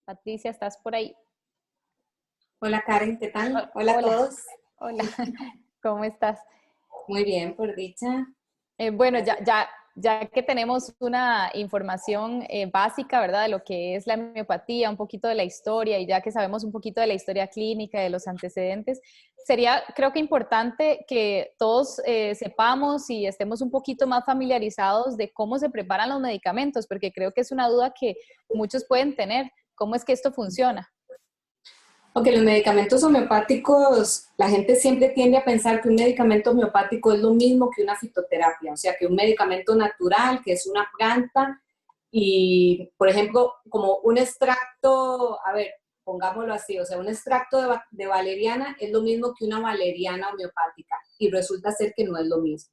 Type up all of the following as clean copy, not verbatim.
Patricia, ¿estás por ahí? Hola Karen, ¿qué tal? Hola a Hola, todos. hola, ¿cómo estás? Muy bien, por dicha. Bueno, Gracias. ya que tenemos una información básica, ¿verdad? De lo que es la homeopatía, un poquito de la historia y ya que sabemos un poquito de la historia clínica, de los antecedentes, sería, creo que importante que todos sepamos y estemos un poquito más familiarizados de cómo se preparan los medicamentos, porque creo que es una duda que muchos pueden tener. ¿Cómo es que esto funciona? Aunque los medicamentos homeopáticos, la gente siempre tiende a pensar que un medicamento homeopático es lo mismo que una fitoterapia, o sea, que un medicamento natural, que es una planta, y, por ejemplo, como un extracto, a ver, pongámoslo así, o sea, un extracto de valeriana es lo mismo que una valeriana homeopática, y resulta ser que no es lo mismo.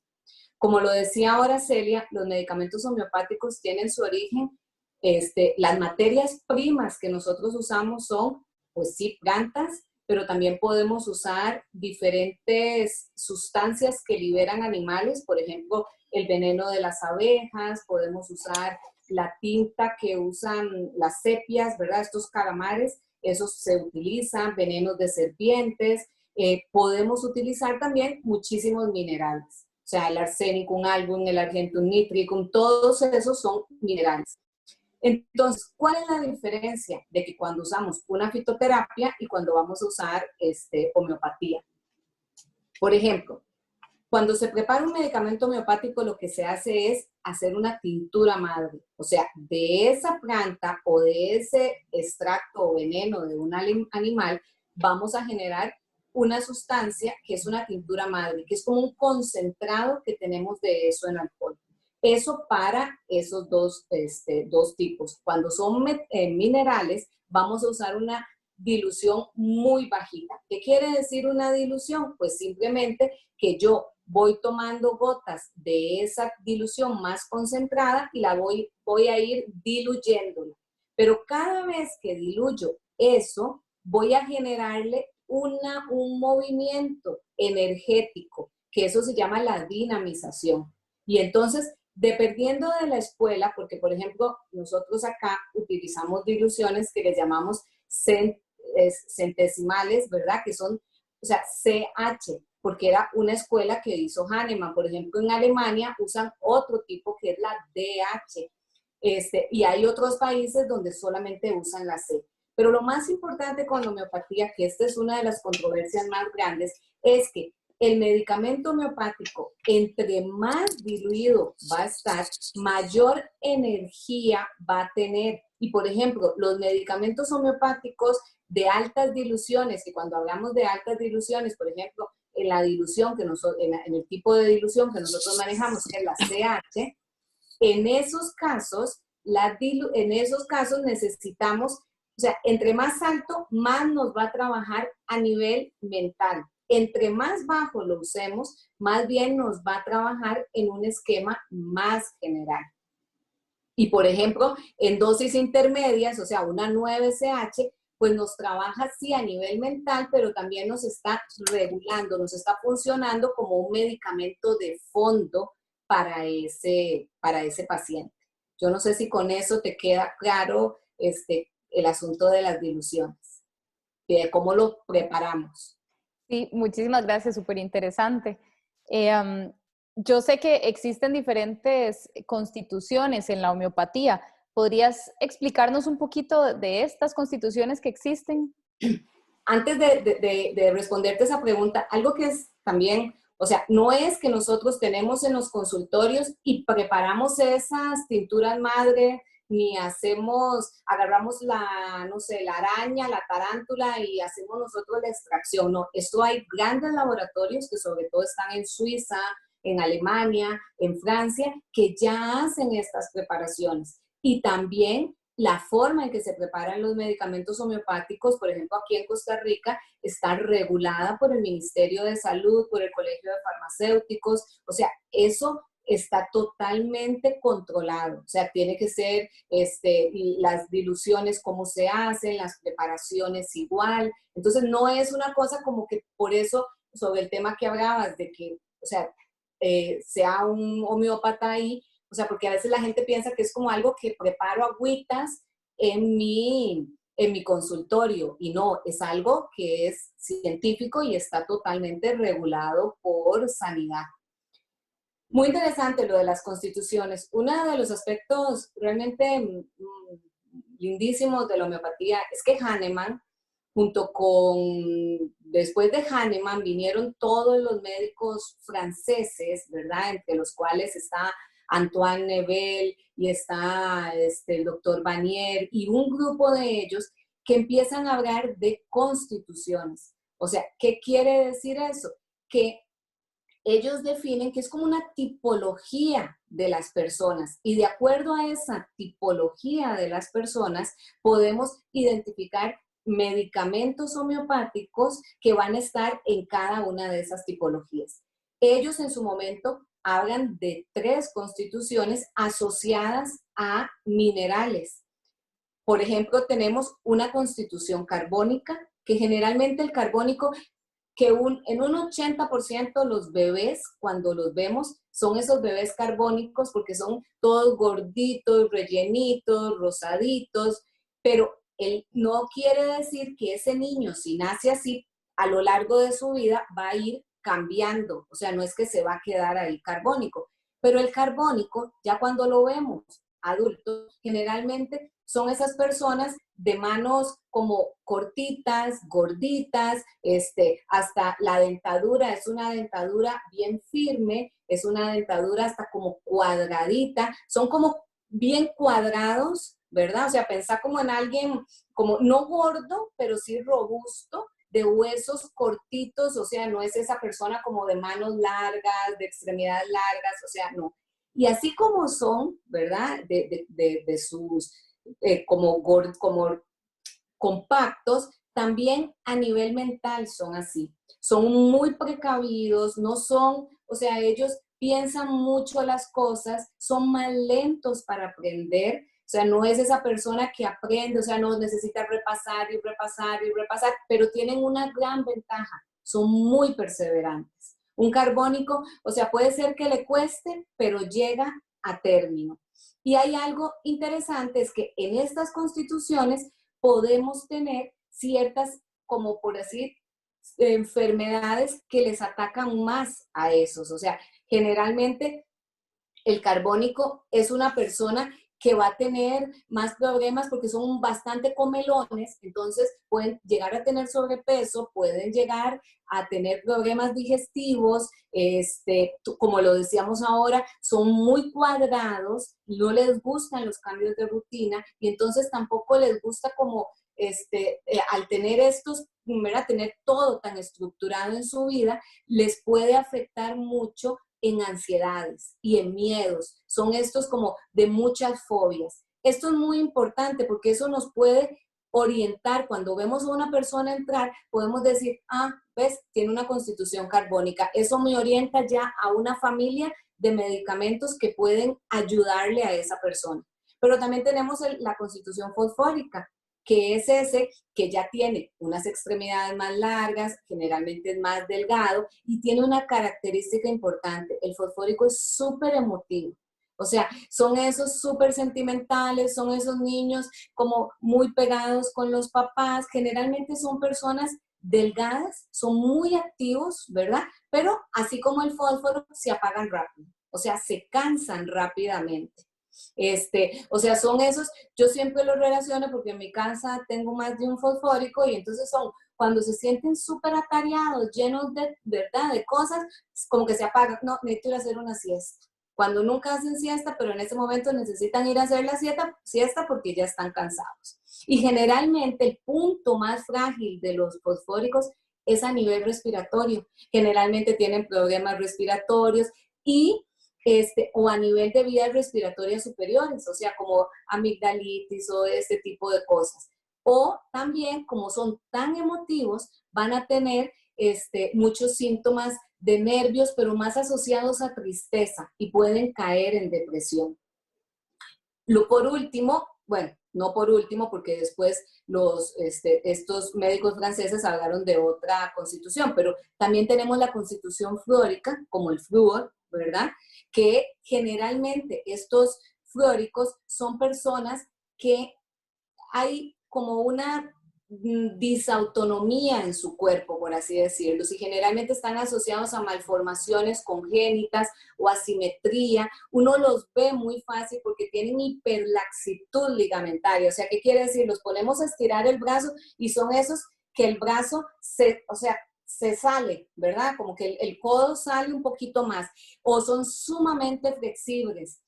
Como lo decía ahora Celia, los medicamentos homeopáticos tienen su origen, las materias primas que nosotros usamos son, pues sí, plantas, pero también podemos usar diferentes sustancias que liberan animales, por ejemplo, el veneno de las abejas, podemos usar la tinta que usan las sepias, ¿verdad? Estos calamares, esos se utilizan, venenos de serpientes, podemos utilizar también muchísimos minerales. O sea, el arsénico, un album, el argentum nitricum, todos esos son minerales. Entonces, ¿cuál es la diferencia de que cuando usamos una fitoterapia y cuando vamos a usar homeopatía? Por ejemplo, cuando se prepara un medicamento homeopático, lo que se hace es hacer una tintura madre. O sea, de esa planta o de ese extracto o veneno de un animal, vamos a generar una sustancia que es una tintura madre, que es como un concentrado que tenemos de eso en alcohol. Eso para esos dos tipos. Cuando son minerales, vamos a usar una dilución muy bajita. ¿Qué quiere decir una dilución? Pues simplemente que yo voy tomando gotas de esa dilución más concentrada y la voy a ir diluyéndola. Pero cada vez que diluyo eso, voy a generarle un movimiento energético, que eso se llama la dinamización. Y entonces, dependiendo de la escuela, porque por ejemplo, nosotros acá utilizamos diluciones que les llamamos centesimales, ¿verdad? Que son, o sea, CH, porque era una escuela que hizo Hahnemann. Por ejemplo, en Alemania usan otro tipo que es la DH. Y hay otros países donde solamente usan la C. Pero lo más importante con la homeopatía, que esta es una de las controversias más grandes, es que el medicamento homeopático, entre más diluido va a estar, mayor energía va a tener. Y por ejemplo, los medicamentos homeopáticos de altas diluciones, y cuando hablamos de altas diluciones, por ejemplo, en la dilución que nosotros, en el tipo de dilución que nosotros manejamos, que es la CH, en esos casos, en esos casos necesitamos, o sea, entre más alto, más nos va a trabajar a nivel mental. Entre más bajo lo usemos, más bien nos va a trabajar en un esquema más general. Y por ejemplo, en dosis intermedias, o sea, una 9CH, pues nos trabaja sí a nivel mental, pero también nos está regulando, nos está funcionando como un medicamento de fondo para ese paciente. Yo no sé si con eso te queda claro el asunto de las diluciones, de cómo lo preparamos. Sí, muchísimas gracias, súper interesante. Yo sé que existen diferentes constituciones en la homeopatía. ¿Podrías explicarnos un poquito de estas constituciones que existen? Antes de responderte esa pregunta, algo que es también, o sea, no es que nosotros tenemos en los consultorios y preparamos esas tinturas madre, ni agarramos la, no sé, la araña, la tarántula y hacemos nosotros la extracción. No, esto hay grandes laboratorios que sobre todo están en Suiza, en Alemania, en Francia, que ya hacen estas preparaciones. Y también la forma en que se preparan los medicamentos homeopáticos, por ejemplo, aquí en Costa Rica, está regulada por el Ministerio de Salud, por el Colegio de Farmacéuticos, o sea, eso está totalmente controlado, o sea, tiene que ser las diluciones, cómo se hacen, las preparaciones igual, entonces no es una cosa como que por eso, sobre el tema que hablabas, de que, o sea, sea un homeópata ahí, o sea, porque a veces la gente piensa que es como algo que preparo agüitas en mi consultorio, y no, es algo que es científico y está totalmente regulado por sanidad. Muy interesante lo de las constituciones. Uno de los aspectos realmente lindísimos de la homeopatía es que Hahnemann, junto con, después de Hahnemann, vinieron todos los médicos franceses, ¿verdad? Entre los cuales está Antoine Nebel y está el doctor Vanier y un grupo de ellos que empiezan a hablar de constituciones. O sea, ¿qué quiere decir eso? Que ellos definen que es como una tipología de las personas y de acuerdo a esa tipología de las personas podemos identificar medicamentos homeopáticos que van a estar en cada una de esas tipologías. Ellos en su momento hablan de 3 constituciones asociadas a minerales. Por ejemplo, tenemos una constitución carbónica, que generalmente el carbónico que en un 80% los bebés, cuando los vemos, son esos bebés carbónicos porque son todos gorditos, rellenitos, rosaditos, pero él no quiere decir que ese niño, si nace así, a lo largo de su vida va a ir cambiando, o sea, no es que se va a quedar ahí carbónico, pero el carbónico, ya cuando lo vemos adultos, generalmente son esas personas de manos como cortitas, gorditas, hasta la dentadura es una dentadura bien firme, es una dentadura hasta como cuadradita, son como bien cuadrados, ¿verdad? O sea, pensá como en alguien como no gordo, pero sí robusto, de huesos cortitos, o sea, no es esa persona como de manos largas, de extremidades largas, o sea, no. Y así como son, ¿verdad? De sus, como compactos, también a nivel mental son así. Son muy precavidos, no son, o sea, ellos piensan mucho las cosas, son más lentos para aprender, o sea, no es esa persona que aprende, o sea, no necesita repasar y repasar y repasar, pero tienen una gran ventaja, son muy perseverantes. Un carbónico, o sea, puede ser que le cueste, pero llega a término. Y hay algo interesante, es que en estas constituciones podemos tener ciertas, como por decir, enfermedades que les atacan más a esos. O sea, generalmente el carbónico es una persona que va a tener más problemas porque son bastante comelones, entonces pueden llegar a tener sobrepeso, pueden llegar a tener problemas digestivos, como lo decíamos ahora, son muy cuadrados, no les gustan los cambios de rutina y entonces tampoco les gusta como al tener estos, ¿verdad? Tener todo tan estructurado en su vida, les puede afectar mucho en ansiedades y en miedos. Son estos como de muchas fobias. Esto es muy importante porque eso nos puede orientar. Cuando vemos a una persona entrar, podemos decir, ah, ves, tiene una constitución carbónica. Eso me orienta ya a una familia de medicamentos que pueden ayudarle a esa persona. Pero también tenemos la constitución fosfórica, que es ese que ya tiene unas extremidades más largas, generalmente es más delgado y tiene una característica importante. El fosfórico es súper emotivo. O sea, son esos súper sentimentales, son esos niños como muy pegados con los papás. Generalmente son personas delgadas, son muy activos, ¿verdad? Pero así como el fósforo, se apagan rápido. O sea, se cansan rápidamente. O sea, son esos, yo siempre los relaciono porque en mi casa tengo más de un fosfórico y entonces son cuando se sienten súper atareados, llenos de, ¿verdad? De cosas, como que se apagan, no, necesito ir a hacer una siesta. Cuando nunca hacen siesta, pero en ese momento necesitan ir a hacer la siesta porque ya están cansados. Y generalmente el punto más frágil de los fosfóricos es a nivel respiratorio. Generalmente tienen problemas respiratorios y o a nivel de vías respiratorias superiores, o sea, como amigdalitis o este tipo de cosas. O también, como son tan emotivos, van a tener muchos síntomas de nervios, pero más asociados a tristeza y pueden caer en depresión. Por último, bueno, no por último, porque después estos médicos franceses hablaron de otra constitución, pero también tenemos la constitución fluórica, como el flúor, ¿verdad? Que generalmente estos fluóricos son personas que hay como una disautonomía en su cuerpo, por así decirlo, y generalmente están asociados a malformaciones congénitas o asimetría. Uno los ve muy fácil porque tienen hiperlaxitud ligamentaria. O sea, ¿qué quiere decir? Los ponemos a estirar el brazo y son esos que el brazo se sale, ¿verdad? Como que el codo sale un poquito más, o son sumamente flexibles.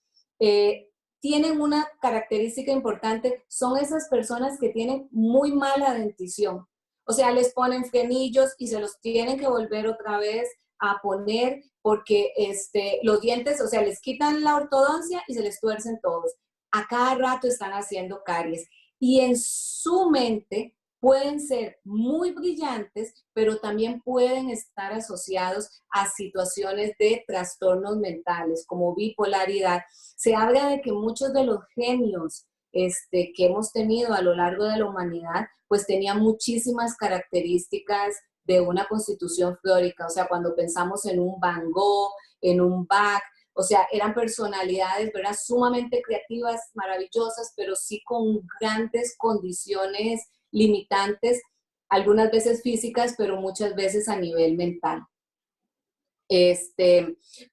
Tienen una característica importante, son esas personas que tienen muy mala dentición. O sea, les ponen frenillos y se los tienen que volver otra vez a poner porque los dientes, o sea, les quitan la ortodoncia y se les tuercen todos. A cada rato están haciendo caries. Y en su mente pueden ser muy brillantes, pero también pueden estar asociados a situaciones de trastornos mentales, como bipolaridad. Se habla de que muchos de los genios que hemos tenido a lo largo de la humanidad, pues tenían muchísimas características de una constitución flórica. O sea, cuando pensamos en un Van Gogh, en un Bach, o sea, eran personalidades, ¿verdad?, sumamente creativas, maravillosas, pero sí con grandes condiciones limitantes, algunas veces físicas, pero muchas veces a nivel mental.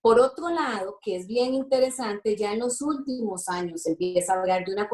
Por otro lado, que es bien interesante, ya en los últimos años se empieza a hablar de una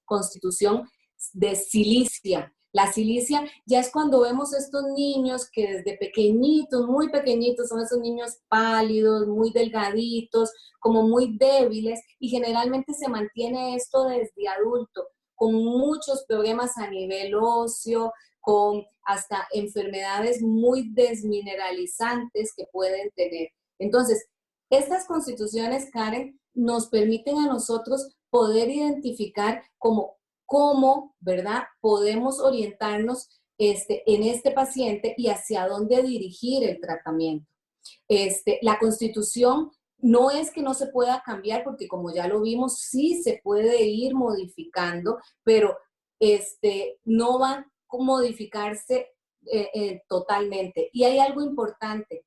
constitución de silicia. La silicia ya es cuando vemos estos niños que desde pequeñitos, muy pequeñitos, son esos niños pálidos, muy delgaditos, como muy débiles, y generalmente se mantiene esto desde adulto, con muchos problemas a nivel óseo, con hasta enfermedades muy desmineralizantes que pueden tener. Entonces, estas constituciones, Karen, nos permiten a nosotros poder identificar cómo, ¿verdad?, podemos orientarnos en este paciente y hacia dónde dirigir el tratamiento. La constitución no es que no se pueda cambiar, porque como ya lo vimos, sí se puede ir modificando, pero no va a modificarse totalmente. Y hay algo importante,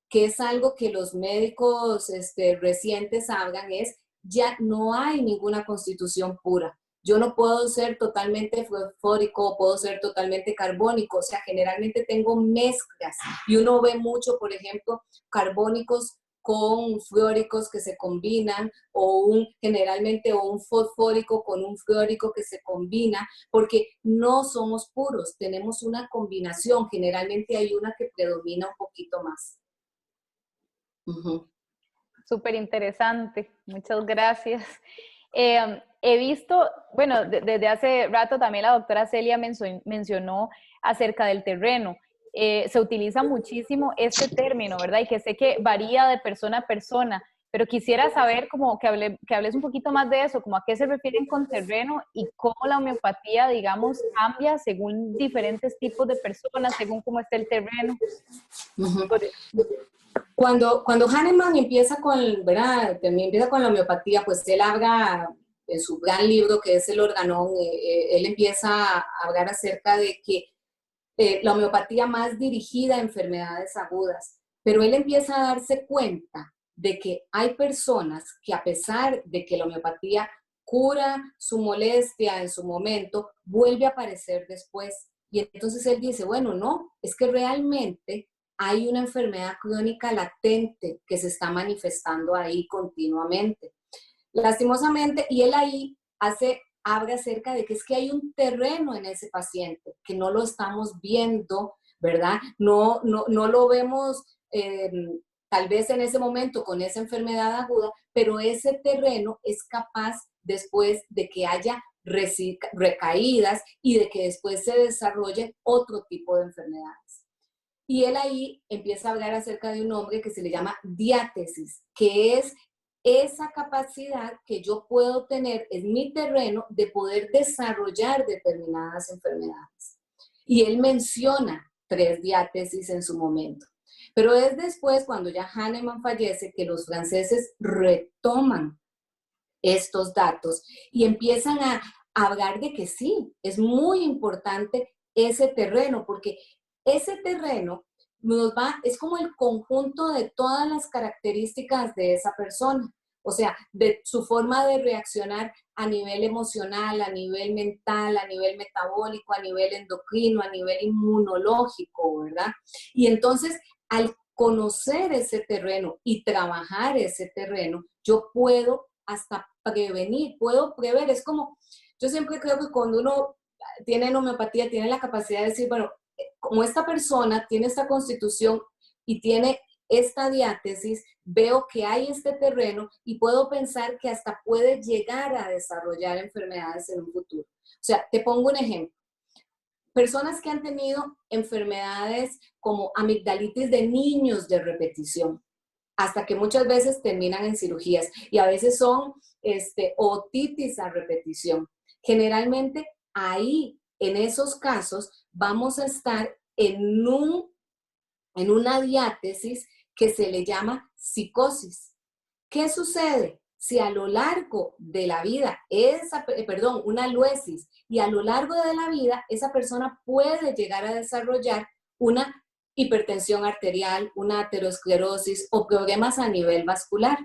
que es algo que los médicos recientes hablan, es ya no hay ninguna constitución pura. Yo no puedo ser totalmente fosfórico, puedo ser totalmente carbónico, o sea, generalmente tengo mezclas y uno ve mucho, por ejemplo, carbónicos con fluóricos que se combinan generalmente un fosfórico con un fluórico que se combina, porque no somos puros, tenemos una combinación, generalmente hay una que predomina un poquito más. Súper interesante, muchas gracias. He visto, bueno, desde hace rato también la doctora Celia mencionó acerca del terreno. Se utiliza muchísimo este término, ¿verdad? Y que sé que varía de persona a persona, pero quisiera saber como que hables un poquito más de eso, como a qué se refieren con terreno y cómo la homeopatía, digamos, cambia según diferentes tipos de personas, según cómo esté el terreno. Cuando Hahnemann empieza ¿verdad? También empieza con la homeopatía, pues él habla en su gran libro que es El Organón, él empieza a hablar acerca de que la homeopatía más dirigida a enfermedades agudas, pero él empieza a darse cuenta de que hay personas que, a pesar de que la homeopatía cura su molestia en su momento, vuelve a aparecer después. Y entonces él dice, bueno, no, es que realmente hay una enfermedad crónica latente que se está manifestando ahí continuamente. Lastimosamente, y él ahí habla acerca de que es que hay un terreno en ese paciente, que no lo estamos viendo, ¿verdad? No lo vemos tal vez en ese momento con esa enfermedad aguda, pero ese terreno es capaz, después de que haya recaídas y de que después se desarrolle otro tipo de enfermedades. Y él ahí empieza a hablar acerca de un nombre que se le llama diátesis, que es esa capacidad que yo puedo tener en mi terreno de poder desarrollar determinadas enfermedades. Y él menciona 3 diátesis en su momento. Pero es después, cuando ya Hahnemann fallece, que los franceses retoman estos datos y empiezan a hablar de que sí, es muy importante ese terreno, porque ese terreno es como el conjunto de todas las características de esa persona. o sea, de su forma de reaccionar a nivel emocional, a nivel mental, a nivel metabólico, a nivel endocrino, a nivel inmunológico, ¿verdad? Y entonces, al conocer ese terreno y trabajar ese terreno, yo puedo hasta prevenir, puedo prever. Es como, yo siempre creo que cuando uno tiene en homeopatía, tiene la capacidad de decir, bueno, como esta persona tiene esta constitución y tiene esta diátesis, veo que hay este terreno y puedo pensar que hasta puede llegar a desarrollar enfermedades en un futuro. O sea, te pongo un ejemplo. Personas que han tenido enfermedades como amigdalitis de niños de repetición, hasta que muchas veces terminan en cirugías y a veces son otitis a repetición. Generalmente ahí, en esos casos, vamos a estar en una diátesis que se le llama psicosis. ¿Qué sucede? Si a lo largo de la vida, una luesis, y a lo largo de la vida, esa persona puede llegar a desarrollar una hipertensión arterial, una aterosclerosis o problemas a nivel vascular.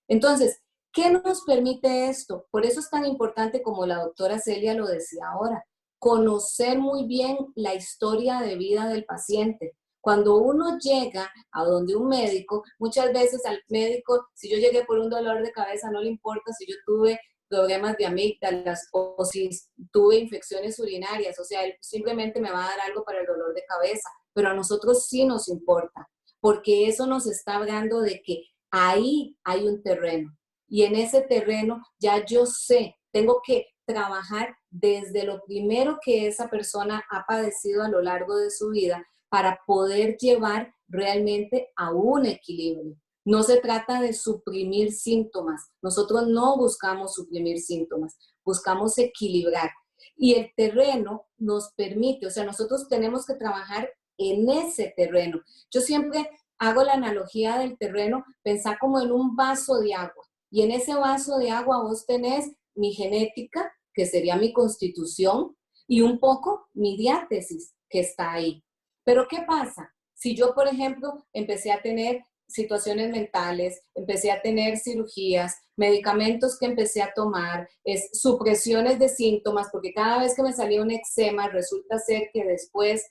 Entonces, ¿qué nos permite esto? Por eso es tan importante, como la doctora Celia lo decía ahora, conocer muy bien la historia de vida del paciente. Cuando uno llega a donde un médico, muchas veces al médico, si yo llegué por un dolor de cabeza, no le importa si yo tuve problemas de amígdalas o si tuve infecciones urinarias, o sea, él simplemente me va a dar algo para el dolor de cabeza, pero a nosotros sí nos importa, porque eso nos está hablando de que ahí hay un terreno y en ese terreno ya yo sé, tengo que trabajar desde lo primero que esa persona ha padecido a lo largo de su vida para poder llevar realmente a un equilibrio. No se trata de suprimir síntomas. Nosotros no buscamos suprimir síntomas, buscamos equilibrar. Y el terreno nos permite, o sea, nosotros tenemos que trabajar en ese terreno. Yo siempre hago la analogía del terreno, pensar como en un vaso de agua. Y en ese vaso de agua vos tenés mi genética, que sería mi constitución, y un poco mi diátesis, que está ahí. Pero ¿qué pasa? Si yo, por ejemplo, empecé a tener situaciones mentales, empecé a tener cirugías, medicamentos que empecé a tomar, supresiones de síntomas, porque cada vez que me salía un eczema, resulta ser que después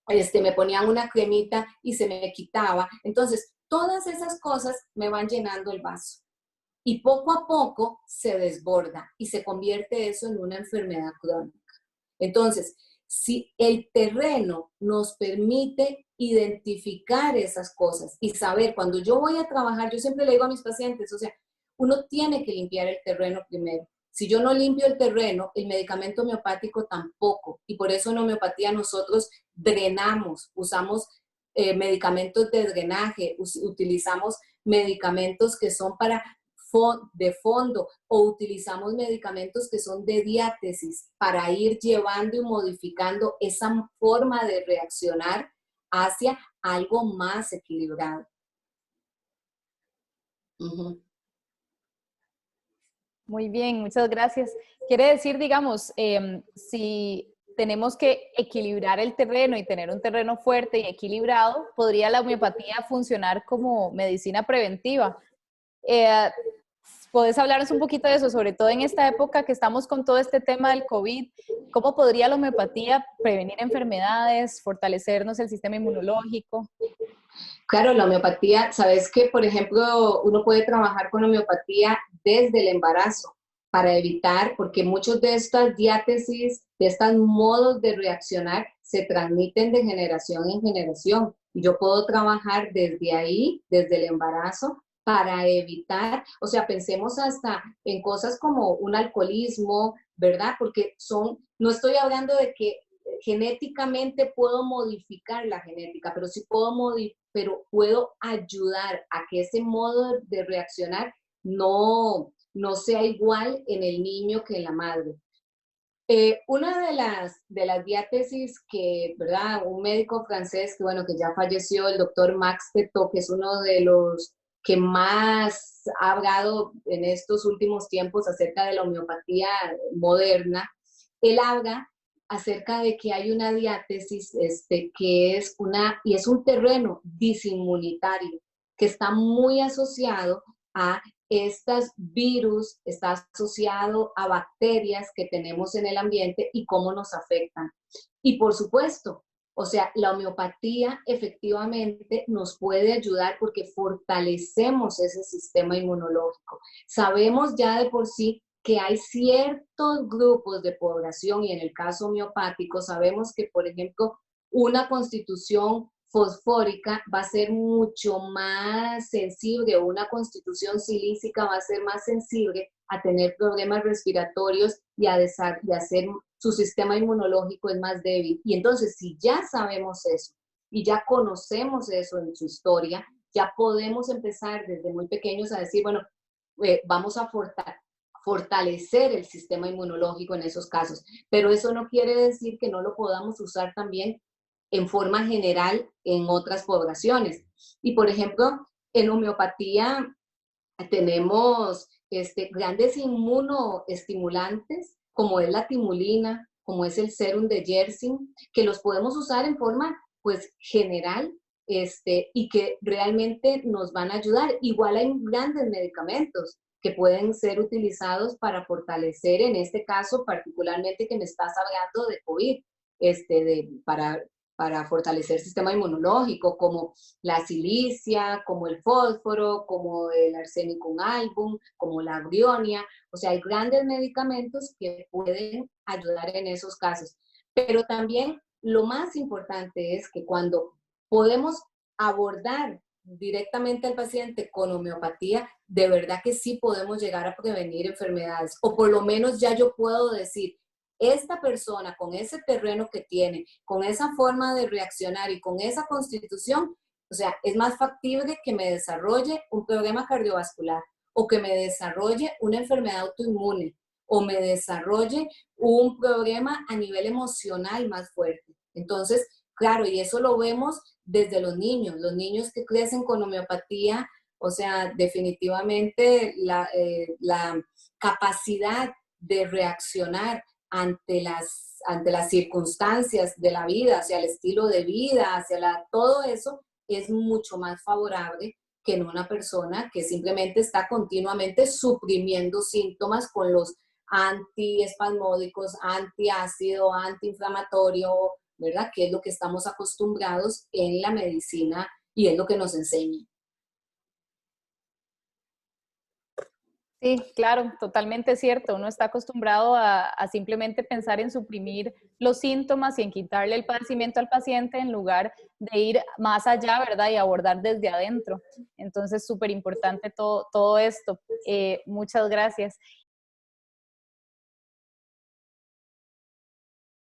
me ponían una cremita y se me quitaba. Entonces, todas esas cosas me van llenando el vaso. Y poco a poco se desborda y se convierte eso en una enfermedad crónica. Entonces, si el terreno nos permite identificar esas cosas y saber, cuando yo voy a trabajar, yo siempre le digo a mis pacientes, o sea, uno tiene que limpiar el terreno primero. Si yo no limpio el terreno, el medicamento homeopático tampoco. Y por eso en homeopatía nosotros drenamos, usamos medicamentos de drenaje, utilizamos medicamentos que son de fondo o utilizamos medicamentos que son de diátesis para ir llevando y modificando esa forma de reaccionar hacia algo más equilibrado. Uh-huh. Muy bien, muchas gracias. Quiere decir, digamos, si tenemos que equilibrar el terreno y tener un terreno fuerte y equilibrado, ¿podría la homeopatía funcionar como medicina preventiva? ¿Podés hablarnos un poquito de eso, sobre todo en esta época que estamos con todo este tema del COVID? ¿Cómo podría la homeopatía prevenir enfermedades, fortalecernos el sistema inmunológico? Claro, la homeopatía, sabes que, por ejemplo, uno puede trabajar con homeopatía desde el embarazo para evitar, porque muchos de estas diátesis, de estos modos de reaccionar, se transmiten de generación en generación. Y yo puedo trabajar desde ahí, desde el embarazo, para evitar, o sea, pensemos hasta en cosas como un alcoholismo, ¿verdad? Porque no estoy hablando de que genéticamente puedo modificar la genética, pero sí pero puedo ayudar a que ese modo de reaccionar no sea igual en el niño que en la madre. Una de las diátesis que, ¿verdad? Un médico francés que, bueno, que ya falleció, el doctor Max Tetot, que es uno de los que más ha hablado en estos últimos tiempos acerca de la homeopatía moderna, él habla acerca de que hay una diátesis que es un terreno disinmunitario que está muy asociado a estos virus está asociado a bacterias que tenemos en el ambiente y cómo nos afectan. Y por supuesto, o sea, la homeopatía efectivamente nos puede ayudar porque fortalecemos ese sistema inmunológico. Sabemos ya de por sí que hay ciertos grupos de población y en el caso homeopático sabemos que, por ejemplo, una constitución fosfórica va a ser mucho más sensible, o una constitución silícica va a ser más sensible a tener problemas respiratorios y a hacer su sistema inmunológico es más débil. Y entonces, si ya sabemos eso y ya conocemos eso en su historia, ya podemos empezar desde muy pequeños a decir, bueno, vamos a fortalecer el sistema inmunológico en esos casos. Pero eso no quiere decir que no lo podamos usar también en forma general en otras poblaciones. Y por ejemplo, en homeopatía tenemos grandes inmunoestimulantes, como es la timulina, como es el serum de Yersin, que los podemos usar en forma pues general y que realmente nos van a ayudar. Igual hay grandes medicamentos que pueden ser utilizados para fortalecer, en este caso particularmente que me estás hablando de COVID, para fortalecer el sistema inmunológico, como la silicia, como el fósforo, como el arsénico album, como la brionia. O sea, hay grandes medicamentos que pueden ayudar en esos casos. Pero también lo más importante es que cuando podemos abordar directamente al paciente con homeopatía, de verdad que sí podemos llegar a prevenir enfermedades. O por lo menos ya yo puedo decir, esta persona con ese terreno que tiene, con esa forma de reaccionar y con esa constitución, o sea, es más factible que me desarrolle un problema cardiovascular o que me desarrolle una enfermedad autoinmune o me desarrolle un problema a nivel emocional más fuerte. Entonces, claro, y eso lo vemos desde los niños que crecen con homeopatía, o sea, definitivamente la capacidad de reaccionar ante las circunstancias de la vida, hacia el estilo de vida, todo eso es mucho más favorable que en una persona que simplemente está continuamente suprimiendo síntomas con los antiespasmódicos, antiácido, antiinflamatorio, ¿verdad? Que es lo que estamos acostumbrados en la medicina y es lo que nos enseña. Sí, claro, totalmente cierto. Uno está acostumbrado a simplemente pensar en suprimir los síntomas y en quitarle el padecimiento al paciente en lugar de ir más allá, ¿verdad? Y abordar desde adentro. Entonces, súper importante todo esto. Muchas gracias.